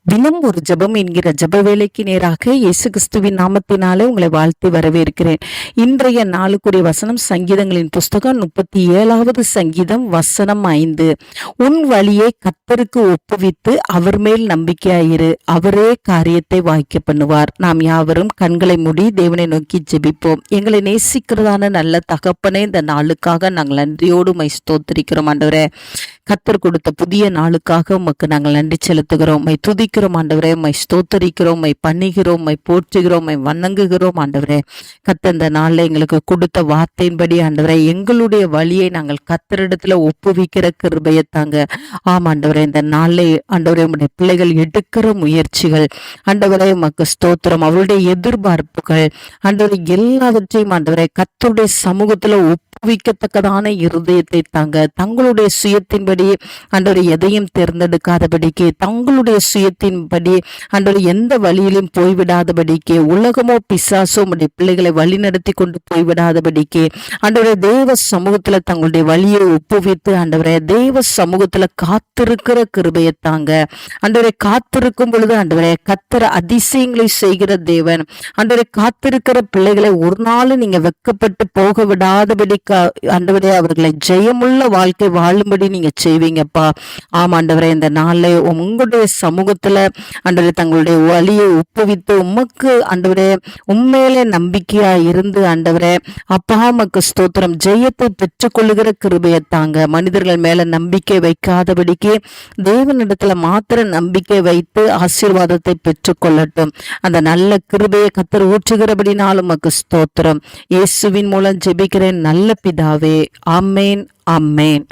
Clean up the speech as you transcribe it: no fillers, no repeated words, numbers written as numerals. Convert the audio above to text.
தினம் ஒரு ஜெபம் என்கிற ஜெப வேலைக்கு நேராக இயேசு கிறிஸ்துவின் நாமத்தினாலே உங்களை வாழ்த்தி வரவேற்கிறேன். இன்றைய நாளுக்குரிய வசனம் சங்கீதங்களின் புஸ்தகம் 37வது சங்கீதம் வசனம் 5. உன் வழியை கர்த்தருக்கு ஒப்புவித்து அவர் மேல் நம்பிக்கையாயிரு, அவரே காரியத்தை வாய்க்க பண்ணுவார். நாம் யாவரும் கண்களை மூடி தேவனை நோக்கி ஜெபிப்போம். எங்களை நேசிக்கிறதான நல்ல தகப்பனே, இந்த நாளுக்காக நாங்கள் நன்றியோடு உம்மை ஸ்தோத்திரிக்கிறோம் ஆண்டவரே. கர்த்தர் கொடுத்த புதிய நாளுக்காக உமக்கு நாங்கள் நன்றி செலுத்துகிறோம். உம்மை துதிக்கிறோம் ஆண்டவரே, உம்மை ஸ்தோத்தரிக்கிறோம், உம்மை பண்ணுகிறோம், உம்மை போற்றுகிறோம், உம்மை வணங்குகிறோம் ஆண்டவரே. கர்த்தர் இந்த நாளில் எங்களுக்கு கொடுத்த வார்த்தையின்படி ஆண்டவரே, எங்களுடைய வழியை நாங்கள் கர்த்தரிடத்துல ஒப்புவிக்கிற கிருபையை தாங்க. ஆமாண்டவரே, இந்த நாளில் ஆண்டவரே உம்முடைய பிள்ளைகள் எடுக்கிற முயற்சிகள் ஆண்டவரே உமக்கு ஸ்தோத்திரம். அவருடைய எதிர்பார்ப்புகள் ஆண்டவரே எல்லாவற்றையும் ஆண்டவரே கர்த்தருடைய சமூகத்துல ஒப்புவிக்கத்தக்கதான இருதயத்தை தாங்க. தங்களுடைய சுயத்தின்படி ஆண்டவரை எதையும் தேர்ந்தெடுக்காதபடிக்கு, தங்களுடைய சுயத்தின்படி ஆண்டவரை எந்த வழியிலும் போய்விடாதபடிக்கு, உலகமோ பிசாசோ உடைய பிள்ளைகளை வழி நடத்தி கொண்டு போய்விடாதபடிக்கு ஆண்டவரை தேவ சமூகத்துல தங்களுடைய வழியை ஒப்புவித்து ஆண்டவரை தேவ சமூகத்துல காத்திருக்கிற கிருபையை தாங்க. ஆண்டவரை காத்திருக்கும் பொழுது ஆண்டவரை கர்த்தர் அதிசயங்களை செய்கிற தேவன். ஆண்டவரை காத்திருக்கிற பிள்ளைகளை ஒரு நாள் நீங்க வெக்கப்பட்டு போக விடாதபடி ஆண்டவரே அவர்களை ஜெயமுள்ள வாழ்க்கை வாழும்படி நீங்க செய்வீங்கப்பா. ஆமாண்டவரே, இந்த நாளை உங்களுடைய சமூகத்துல ஆண்டவரே தங்களுடைய வழியை ஒப்புவித்து உமக்கு ஆண்டவரே உண்மையிலே நம்பிக்கையா இருந்து ஆண்டவரே அப்பா உமக்கு ஸ்தோத்திரம் ஜெயத்தை பெற்றுக்கொள்ளுகிற கிருபையை தாங்க. மனிதர்கள் மேல நம்பிக்கை வைக்காதபடிக்கு தேவனிடத்துல மாத்திர நம்பிக்கை வைத்து ஆசீர்வாதத்தை பெற்றுக்கொள்ளட்டும். அந்த நல்ல கிருபையை கர்த்தர் ஊற்றுகிறபடினாலும் உமக்கு ஸ்தோத்திரம். இயேசுவின் மூலம் ஜெபிக்கிறேன் நல்ல பிதாவே. ஆமேன், ஆமேன்.